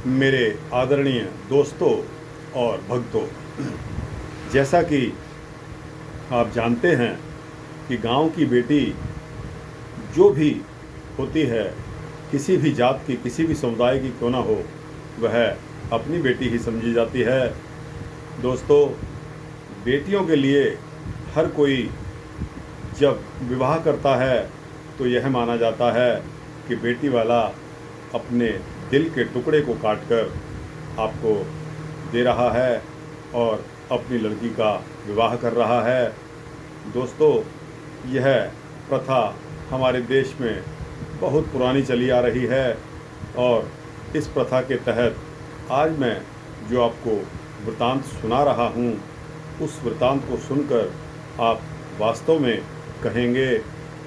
मेरे आदरणीय दोस्तों और भक्तों, जैसा कि आप जानते हैं कि गांव की बेटी जो भी होती है, किसी भी जात की, किसी भी समुदाय की क्यों ना हो, वह अपनी बेटी ही समझी जाती है। दोस्तों, बेटियों के लिए हर कोई जब विवाह करता है तो यह माना जाता है कि बेटी वाला अपने दिल के टुकड़े को काटकर आपको दे रहा है और अपनी लड़की का विवाह कर रहा है। दोस्तों, यह प्रथा हमारे देश में बहुत पुरानी चली आ रही है और इस प्रथा के तहत आज मैं जो आपको वृतांत सुना रहा हूँ, उस वृतांत को सुनकर आप वास्तव में कहेंगे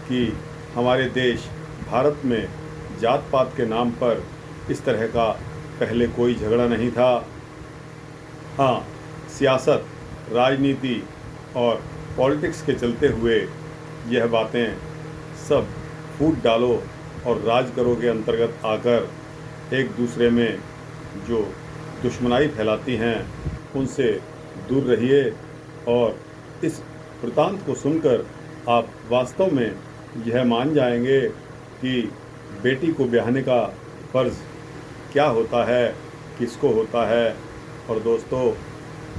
कि हमारे देश भारत में जात पात के नाम पर इस तरह का पहले कोई झगड़ा नहीं था। हाँ, सियासत, राजनीति और पॉलिटिक्स के चलते हुए यह बातें सब फूट डालो और राज करो के अंतर्गत आकर एक दूसरे में जो दुश्मनाई फैलाती हैं, उनसे दूर रहिए। और इस वृतांत को सुनकर आप वास्तव में यह मान जाएंगे कि बेटी को ब्याहने का फ़र्ज़ क्या होता है, किसको होता है। और दोस्तों,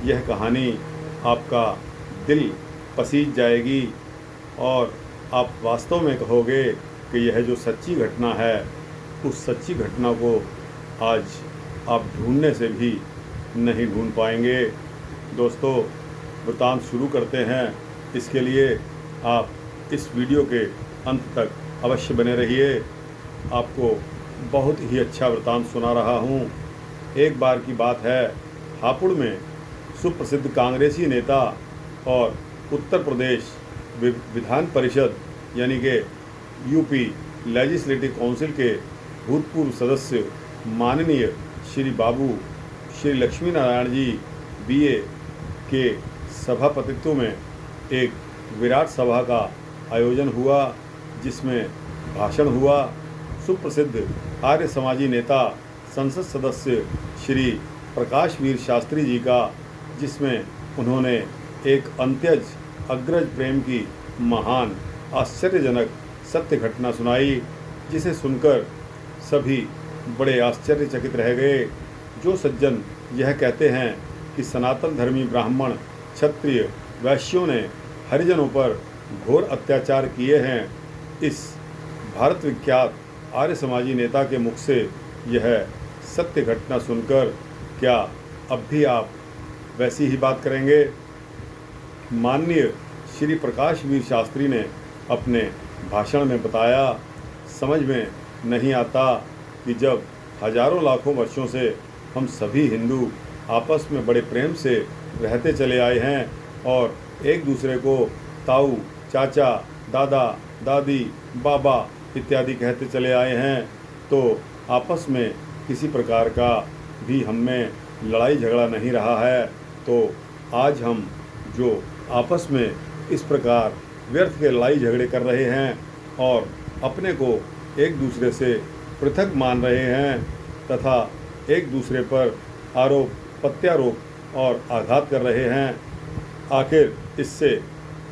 यह कहानी आपका दिल पसीज जाएगी और आप वास्तव में कहोगे कि यह जो सच्ची घटना है, उस सच्ची घटना को आज आप ढूंढने से भी नहीं ढूंढ पाएंगे। दोस्तों, वृतांत शुरू करते हैं। इसके लिए आप इस वीडियो के अंत तक अवश्य बने रहिए। आपको बहुत ही अच्छा वृतांत सुना रहा हूँ। एक बार की बात है, हापुड़ में सुप्रसिद्ध कांग्रेसी नेता और उत्तर प्रदेश विधान परिषद यानी कि यूपी लेजिस्लेटिव काउंसिल के भूतपूर्व सदस्य माननीय श्री लक्ष्मी नारायण जी बीए के सभापतित्व में एक विराट सभा का आयोजन हुआ, जिसमें भाषण हुआ। सुप्रसिद्ध आर्य समाजी नेता संसद सदस्य श्री प्रकाश वीर शास्त्री जी का, जिसमें उन्होंने एक अंत्यज अग्रज प्रेम की महान आश्चर्यजनक सत्य घटना सुनाई, जिसे सुनकर सभी बड़े आश्चर्यचकित रह गए। जो सज्जन यह कहते हैं कि सनातन धर्मी ब्राह्मण, क्षत्रिय, वैश्यों ने हरिजनों पर घोर अत्याचार किए हैं, इस भारत विख्यात आर्य समाजी नेता के मुख से यह सत्य घटना सुनकर क्या अब भी आप वैसी ही बात करेंगे? माननीय श्री प्रकाश वीर शास्त्री ने अपने भाषण में बताया, समझ में नहीं आता कि जब हजारों लाखों वर्षों से हम सभी हिंदू आपस में बड़े प्रेम से रहते चले आए हैं और एक दूसरे को ताऊ, चाचा, दादा, दादी, बाबा इत्यादि कहते चले आए हैं, तो आपस में किसी प्रकार का भी हम में लड़ाई झगड़ा नहीं रहा है। तो आज हम जो आपस में इस प्रकार व्यर्थ के लड़ाई झगड़े कर रहे हैं और अपने को एक दूसरे से पृथक मान रहे हैं तथा एक दूसरे पर आरोप प्रत्यारोप और आघात कर रहे हैं, आखिर इससे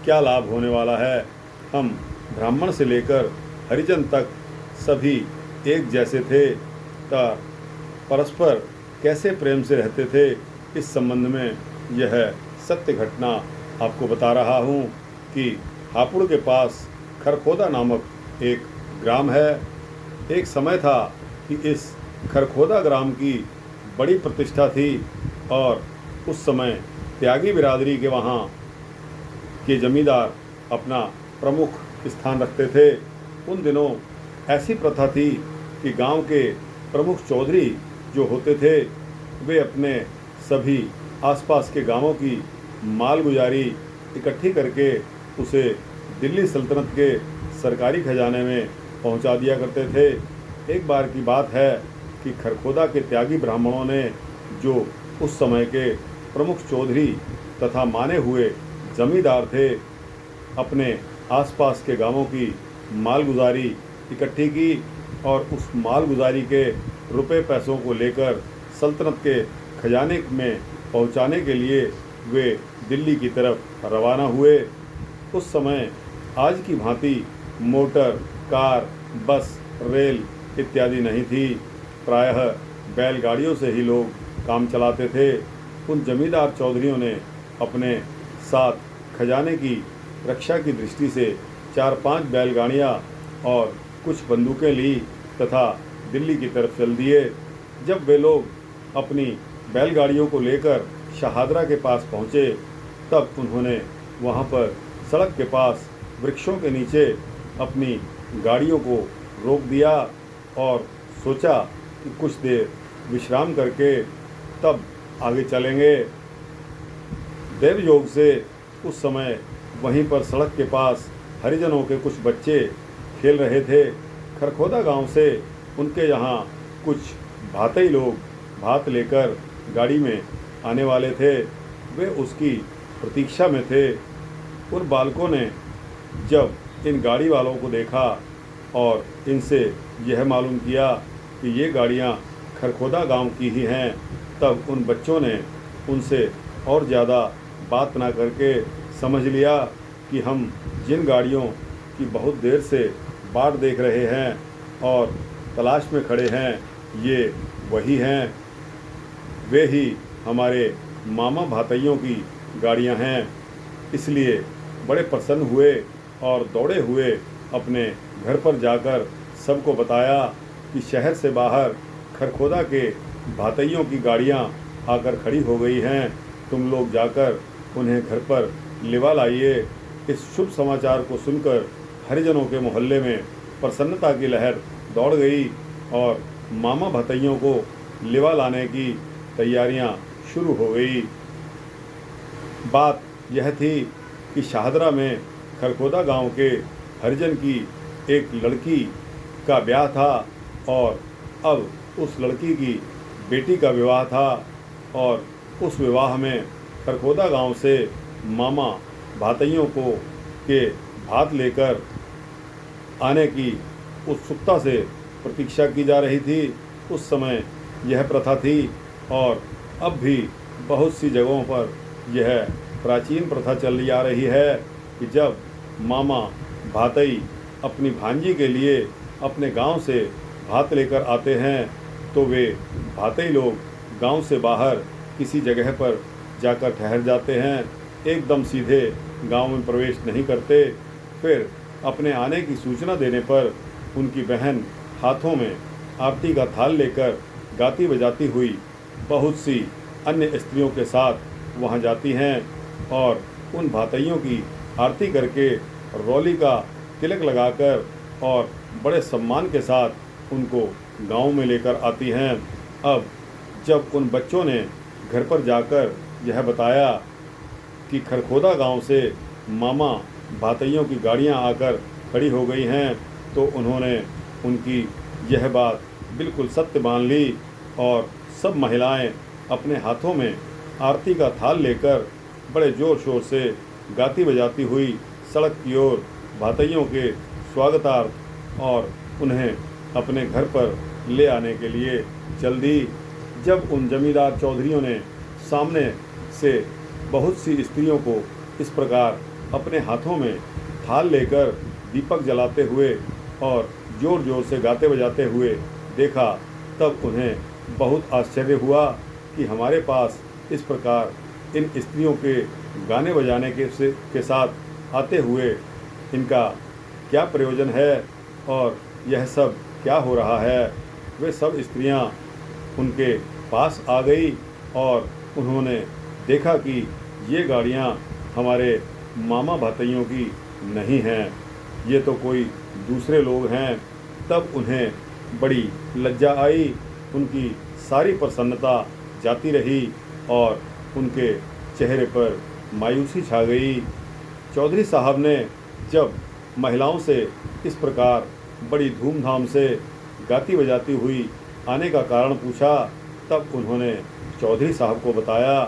क्या लाभ होने वाला है? हम ब्राह्मण से लेकर हरिजन तक सभी एक जैसे थे, परस्पर कैसे प्रेम से रहते थे, इस संबंध में यह सत्य घटना आपको बता रहा हूँ कि हापुड़ के पास खरखोदा नामक एक ग्राम है। एक समय था कि इस खरखोदा ग्राम की बड़ी प्रतिष्ठा थी और उस समय त्यागी बिरादरी के वहाँ के जमींदार अपना प्रमुख स्थान रखते थे। उन दिनों ऐसी प्रथा थी कि गांव के प्रमुख चौधरी जो होते थे, वे अपने सभी आसपास के गांवों की मालगुजारी इकट्ठी करके उसे दिल्ली सल्तनत के सरकारी खजाने में पहुंचा दिया करते थे। एक बार की बात है कि खरखोदा के त्यागी ब्राह्मणों ने, जो उस समय के प्रमुख चौधरी तथा माने हुए जमींदार थे, अपने आसपास के गांवों की मालगुजारी इकट्ठी की और उस मालगुजारी के रुपए पैसों को लेकर सल्तनत के खजाने में पहुंचाने के लिए वे दिल्ली की तरफ रवाना हुए। उस समय आज की भांति मोटर, कार, बस, रेल इत्यादि नहीं थी। प्रायः बैलगाड़ियों से ही लोग काम चलाते थे। उन जमींदार चौधरियों ने अपने साथ खजाने की रक्षा की दृष्टि से 4-5 बैलगाड़ियाँ और कुछ बंदूकें ली तथा दिल्ली की तरफ चल दिए। जब वे लोग अपनी बैलगाड़ियों को लेकर शहादरा के पास पहुँचे तब उन्होंने वहाँ पर सड़क के पास वृक्षों के नीचे अपनी गाड़ियों को रोक दिया और सोचा कि कुछ देर विश्राम करके तब आगे चलेंगे। देवयोग से उस समय वहीं पर सड़क के पास हरिजनों के कुछ बच्चे खेल रहे थे। खरखोदा गांव से उनके यहाँ कुछ भातई लोग भात लेकर गाड़ी में आने वाले थे। वे उसकी प्रतीक्षा में थे। उन बालकों ने जब इन गाड़ी वालों को देखा और इनसे यह मालूम किया कि ये गाड़ियाँ खरखोदा गांव की ही हैं, तब उन बच्चों ने उनसे और ज़्यादा बात ना करके समझ लिया कि हम जिन गाड़ियों की बहुत देर से बाट देख रहे हैं और तलाश में खड़े हैं, ये वही हैं, वे ही हमारे मामा भातइयों की गाड़ियां हैं। इसलिए बड़े प्रसन्न हुए और दौड़े हुए अपने घर पर जाकर सबको बताया कि शहर से बाहर खरखोदा के भातइयों की गाड़ियां आकर खड़ी हो गई हैं। तुम लोग जाकर उन्हें घर पर लिवा लाइए। इस शुभ समाचार को सुनकर हरिजनों के मोहल्ले में प्रसन्नता की लहर दौड़ गई और मामा भतइयों को लिवा लाने की तैयारियां शुरू हो गई। बात यह थी कि शाहदरा में खरखोदा गांव के हरिजन की एक लड़की का ब्याह था और अब उस लड़की की बेटी का विवाह था और उस विवाह में खरखोदा गांव से मामा भातइयों को के भात लेकर आने की उत्सुकता से प्रतीक्षा की जा रही थी। उस समय यह प्रथा थी और अब भी बहुत सी जगहों पर यह प्राचीन प्रथा चली आ रही है कि जब मामा भातई अपनी भांजी के लिए अपने गांव से भात लेकर आते हैं तो वे भातई लोग गांव से बाहर किसी जगह पर जाकर ठहर जाते हैं, एकदम सीधे गांव में प्रवेश नहीं करते। फिर अपने आने की सूचना देने पर उनकी बहन हाथों में आरती का थाल लेकर गाती बजाती हुई बहुत सी अन्य स्त्रियों के साथ वहां जाती हैं और उन भातइयों की आरती करके रौली का तिलक लगाकर और बड़े सम्मान के साथ उनको गांव में लेकर आती हैं। अब जब उन बच्चों ने घर पर जाकर यह बताया कि खरखोदा गांव से मामा भातइयों की गाड़ियां आकर खड़ी हो गई हैं तो उन्होंने उनकी यह बात बिल्कुल सत्य मान ली और सब महिलाएं अपने हाथों में आरती का थाल लेकर बड़े ज़ोर शोर से गाती बजाती हुई सड़क की ओर भातइयों के स्वागतार्थ और उन्हें अपने घर पर ले आने के लिए चल दी। जब उन जमींदार चौधरियों ने सामने से बहुत सी स्त्रियों को इस प्रकार अपने हाथों में थाल लेकर दीपक जलाते हुए और ज़ोर ज़ोर से गाते बजाते हुए देखा तब उन्हें बहुत आश्चर्य हुआ कि हमारे पास इस प्रकार इन स्त्रियों के गाने बजाने के साथ आते हुए इनका क्या प्रयोजन है और यह सब क्या हो रहा है। वे सब स्त्रियां उनके पास आ गई और उन्होंने देखा कि ये गाड़ियां हमारे मामा भातइयों की नहीं हैं, ये तो कोई दूसरे लोग हैं। तब उन्हें बड़ी लज्जा आई, उनकी सारी प्रसन्नता जाती रही और उनके चेहरे पर मायूसी छा गई। चौधरी साहब ने जब महिलाओं से इस प्रकार बड़ी धूमधाम से गाती बजाती हुई आने का कारण पूछा तब उन्होंने चौधरी साहब को बताया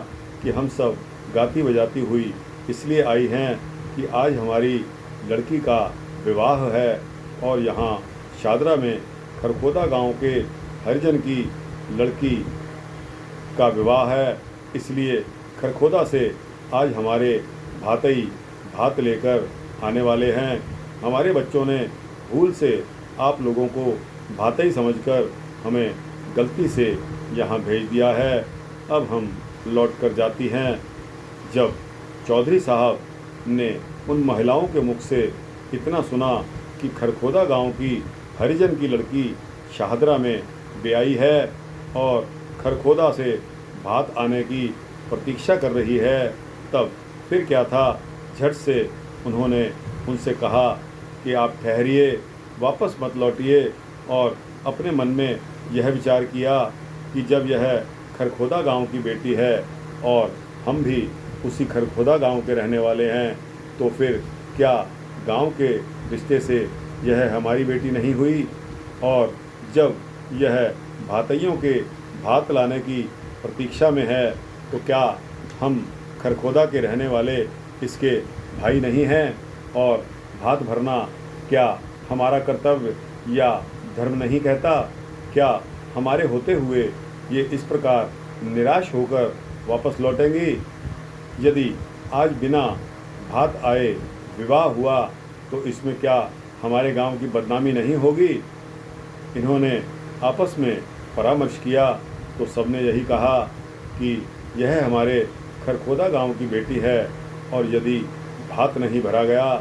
कि हम सब गाती बजाती हुई इसलिए आई हैं कि आज हमारी लड़की का विवाह है और यहाँ शाहदरा में खरखोदा गांव के हरिजन की लड़की का विवाह है, इसलिए खरखोदा से आज हमारे भातई भात लेकर आने वाले हैं। हमारे बच्चों ने भूल से आप लोगों को भातई समझकर हमें गलती से यहाँ भेज दिया है। अब हम लौट कर जाती हैं। जब चौधरी साहब ने उन महिलाओं के मुख से इतना सुना कि खरखोदा गांव की हरिजन की लड़की शाहदरा में ब्याई है और खरखोदा से भात आने की प्रतीक्षा कर रही है, तब फिर क्या था, झट से उन्होंने उनसे कहा कि आप ठहरिए, वापस मत लौटिए। और अपने मन में यह विचार किया कि जब यह खरखोदा गांव की बेटी है और हम भी उसी खरखोदा गांव के रहने वाले हैं, तो फिर क्या गांव के रिश्ते से यह हमारी बेटी नहीं हुई? और जब यह भातइयों के भात लाने की प्रतीक्षा में है, तो क्या हम खरखोदा के रहने वाले इसके भाई नहीं हैं? और भात भरना क्या हमारा कर्तव्य या धर्म नहीं कहता? क्या हमारे होते हुए ये इस प्रकार निराश होकर वापस लौटेंगी? यदि आज बिना भात आए विवाह हुआ, तो इसमें क्या हमारे गांव की बदनामी नहीं होगी? इन्होंने आपस में परामर्श किया तो सबने यही कहा कि यह हमारे खरखोदा गांव की बेटी है और यदि भात नहीं भरा गया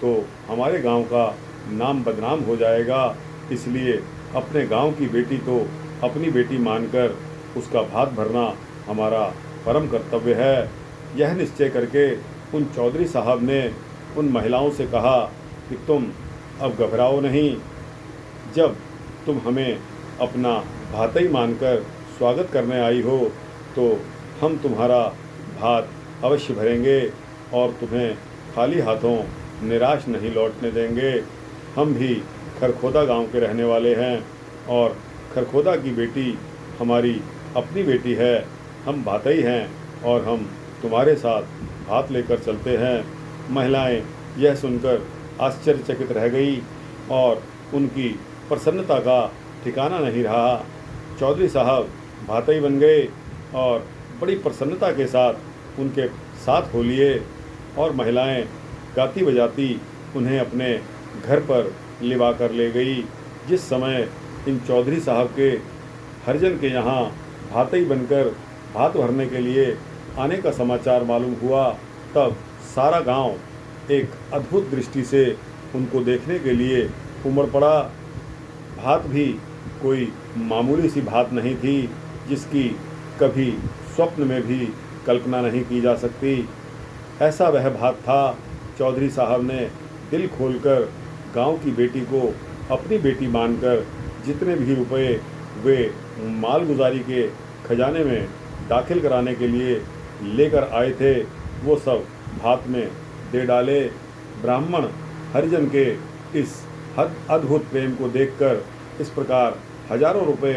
तो हमारे गांव का नाम बदनाम हो जाएगा। इसलिए अपने गांव की बेटी तो अपनी बेटी मानकर उसका भात भरना हमारा परम कर्तव्य है। यह निश्चय करके उन चौधरी साहब ने उन महिलाओं से कहा कि तुम अब घबराओ नहीं। जब तुम हमें अपना भातई मानकर स्वागत करने आई हो, तो हम तुम्हारा भात अवश्य भरेंगे और तुम्हें खाली हाथों निराश नहीं लौटने देंगे। हम भी खरखोदा गांव के रहने वाले हैं और खरखोदा की बेटी हमारी अपनी बेटी है। हम भातई हैं और हम तुम्हारे साथ भात लेकर चलते हैं। महिलाएं यह सुनकर आश्चर्यचकित रह गई और उनकी प्रसन्नता का ठिकाना नहीं रहा। चौधरी साहब भातई बन गए और बड़ी प्रसन्नता के साथ उनके साथ हो लिए और महिलाएं गाती बजाती उन्हें अपने घर पर लिवा कर ले गई। जिस समय इन चौधरी साहब के हरिजन के यहाँ भातई बनकर भात भरने के लिए आने का समाचार मालूम हुआ, तब सारा गांव एक अद्भुत दृष्टि से उनको देखने के लिए उमड़ पड़ा। भात भी कोई मामूली सी भात नहीं थी, जिसकी कभी स्वप्न में भी कल्पना नहीं की जा सकती। ऐसा वह भात था। चौधरी साहब ने दिल खोलकर गांव की बेटी को अपनी बेटी मानकर जितने भी रुपए वे मालगुजारी के खजाने में दाखिल कराने के लिए लेकर आए थे, वो सब भात में दे डाले। ब्राह्मण हरिजन के इस अद्भुत प्रेम को देखकर, इस प्रकार हजारों रुपए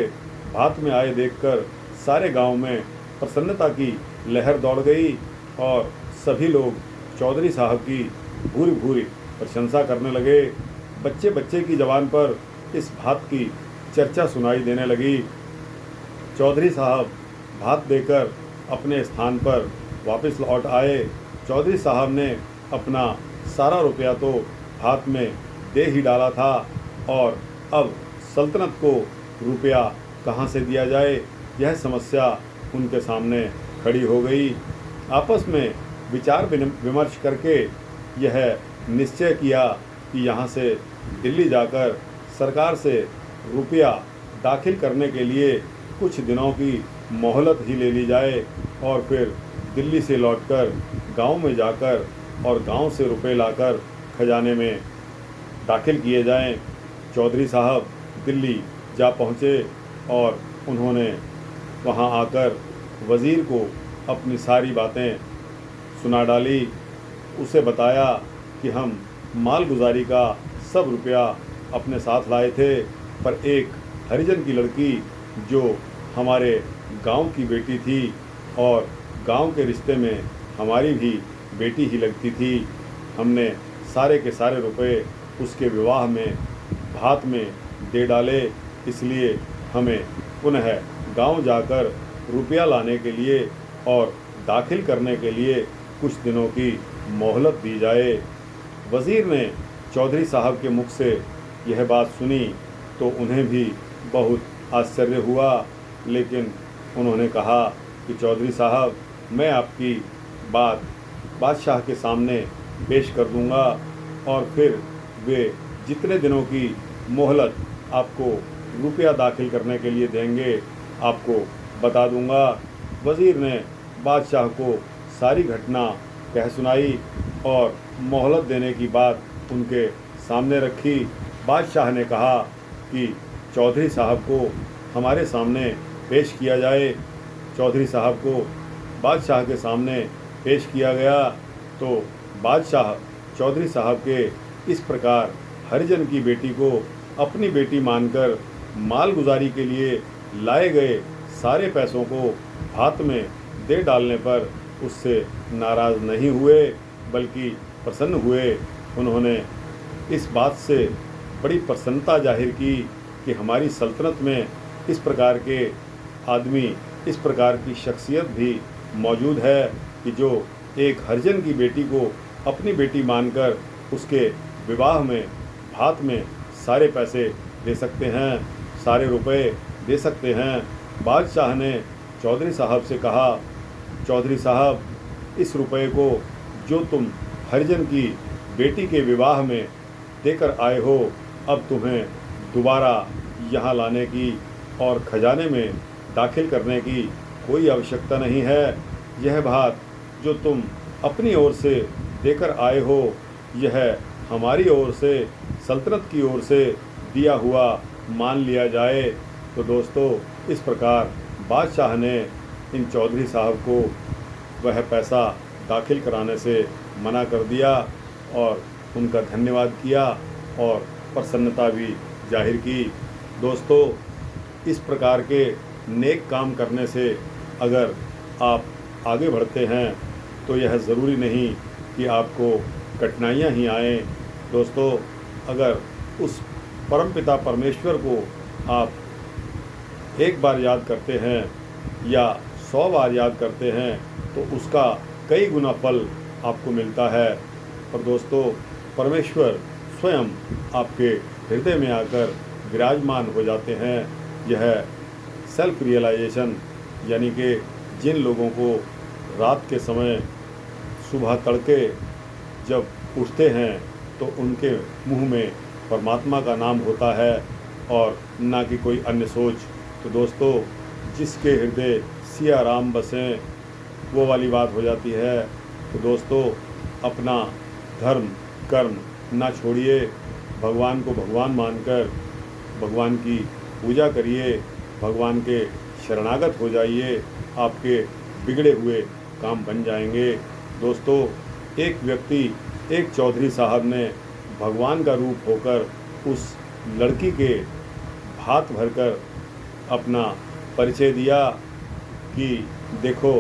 भात में आए देखकर सारे गांव में प्रसन्नता की लहर दौड़ गई और सभी लोग चौधरी साहब की भूरी भूरी प्रशंसा करने लगे। बच्चे बच्चे की ज़बान पर इस भात की चर्चा सुनाई देने लगी। चौधरी साहब भात देकर अपने स्थान पर वापस लौट आए। चौधरी साहब ने अपना सारा रुपया तो भात में दे ही डाला था और अब सल्तनत को रुपया कहाँ से दिया जाए, यह समस्या उनके सामने खड़ी हो गई। आपस में विचार विमर्श करके यह निश्चय किया कि यहाँ से दिल्ली जाकर सरकार से रुपया दाखिल करने के लिए कुछ दिनों की मोहलत ही ले ली जाए और फिर दिल्ली से लौटकर गांव में जाकर और गांव से रुपए लाकर खजाने में दाखिल किए जाएं। चौधरी साहब दिल्ली जा पहुँचे और उन्होंने वहां आकर वज़ीर को अपनी सारी बातें सुना डाली। उसे बताया कि हम मालगुजारी का सब रुपया अपने साथ लाए थे, पर एक हरिजन की लड़की जो हमारे गांव की बेटी थी और गांव के रिश्ते में हमारी भी बेटी ही लगती थी, हमने सारे के सारे रुपए उसके विवाह में भात में दे डाले। इसलिए हमें पुनः गांव जाकर रुपया लाने के लिए और दाखिल करने के लिए कुछ दिनों की मोहलत दी जाए। वज़ीर ने चौधरी साहब के मुख से यह बात सुनी तो उन्हें भी बहुत आश्चर्य हुआ, लेकिन उन्होंने कहा कि चौधरी साहब, मैं आपकी बात बादशाह के सामने पेश कर दूंगा और फिर वे जितने दिनों की मोहलत आपको रुपया दाखिल करने के लिए देंगे आपको बता दूंगा। वज़ीर ने बादशाह को सारी घटना कह सुनाई और मोहलत देने की बात उनके सामने रखी। बादशाह ने कहा कि चौधरी साहब को हमारे सामने पेश किया जाए। चौधरी साहब को बादशाह के सामने पेश किया गया तो बादशाह चौधरी साहब के इस प्रकार हरिजन की बेटी को अपनी बेटी मानकर मालगुजारी के लिए लाए गए सारे पैसों को हाथ में दे डालने पर उससे नाराज़ नहीं हुए बल्कि प्रसन्न हुए। उन्होंने इस बात से बड़ी प्रसन्नता जाहिर की कि हमारी सल्तनत में इस प्रकार के आदमी, इस प्रकार की शख्सियत भी मौजूद है कि जो एक हरिजन की बेटी को अपनी बेटी मानकर उसके विवाह में हाथ में सारे पैसे दे सकते हैं, सारे रुपए दे सकते हैं। बादशाह ने चौधरी साहब से कहा, चौधरी साहब, इस रुपए को जो तुम हरिजन की बेटी के विवाह में देकर आए हो, अब तुम्हें दोबारा यहाँ लाने की और खजाने में दाखिल करने की कोई आवश्यकता नहीं है। यह बात जो तुम अपनी ओर से देकर आए हो, यह हमारी ओर से, सल्तनत की ओर से दिया हुआ मान लिया जाए। तो दोस्तों, इस प्रकार बादशाह ने इन चौधरी साहब को वह पैसा दाखिल कराने से मना कर दिया और उनका धन्यवाद किया और प्रसन्नता भी जाहिर की। दोस्तों, इस प्रकार के नेक काम करने से अगर आप आगे बढ़ते हैं तो यह ज़रूरी नहीं कि आपको कठिनाइयाँ ही आएँ। दोस्तों, अगर उस परमपिता परमेश्वर को आप एक बार याद करते हैं या 100 बार याद करते हैं तो उसका कई गुना फल आपको मिलता है। और दोस्तों, परमेश्वर स्वयं आपके हृदय में आकर विराजमान हो जाते हैं। यह सेल्फ रियलाइजेशन, यानी कि जिन लोगों को रात के समय सुबह तड़के जब उठते हैं तो उनके मुंह में परमात्मा का नाम होता है और ना कि कोई अन्य सोच। तो दोस्तों, जिसके हृदय सिया राम बसें, वो वाली बात हो जाती है। तो दोस्तों, अपना धर्म कर्म ना छोड़िए, भगवान को भगवान मानकर भगवान की पूजा करिए, भगवान के शरणागत हो जाइए, आपके बिगड़े हुए काम बन जाएंगे। दोस्तों, एक व्यक्ति, एक चौधरी साहब ने भगवान का रूप होकर उस लड़की के हाथ भरकर अपना परिचय दिया कि देखो,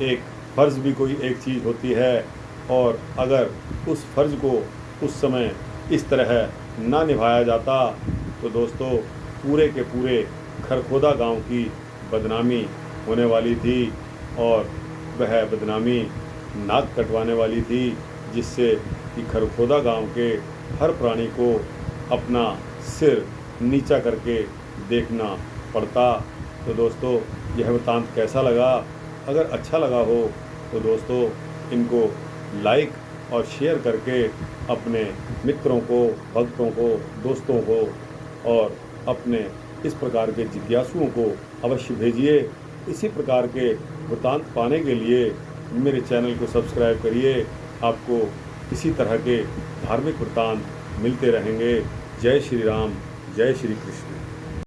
एक फ़र्ज़ भी कोई एक चीज़ होती है और अगर उस फ़र्ज़ को उस समय इस तरह ना निभाया जाता तो दोस्तों, पूरे के पूरे खरखोदा गांव की बदनामी होने वाली थी और वह बदनामी नाक कटवाने वाली थी, जिससे कि खरखोदा गांव के हर प्राणी को अपना सिर नीचा करके देखना पड़ता। तो दोस्तों, यह वृत्तांत कैसा लगा? अगर अच्छा लगा हो तो दोस्तों, इनको लाइक और शेयर करके अपने मित्रों को, भक्तों को, दोस्तों को और अपने इस प्रकार के जिज्ञासुओं को अवश्य भेजिए। इसी प्रकार के वृत्तांत पाने के लिए मेरे चैनल को सब्सक्राइब करिए। आपको इसी तरह के धार्मिक वृत्तांत मिलते रहेंगे। जय श्री राम, जय श्री कृष्ण।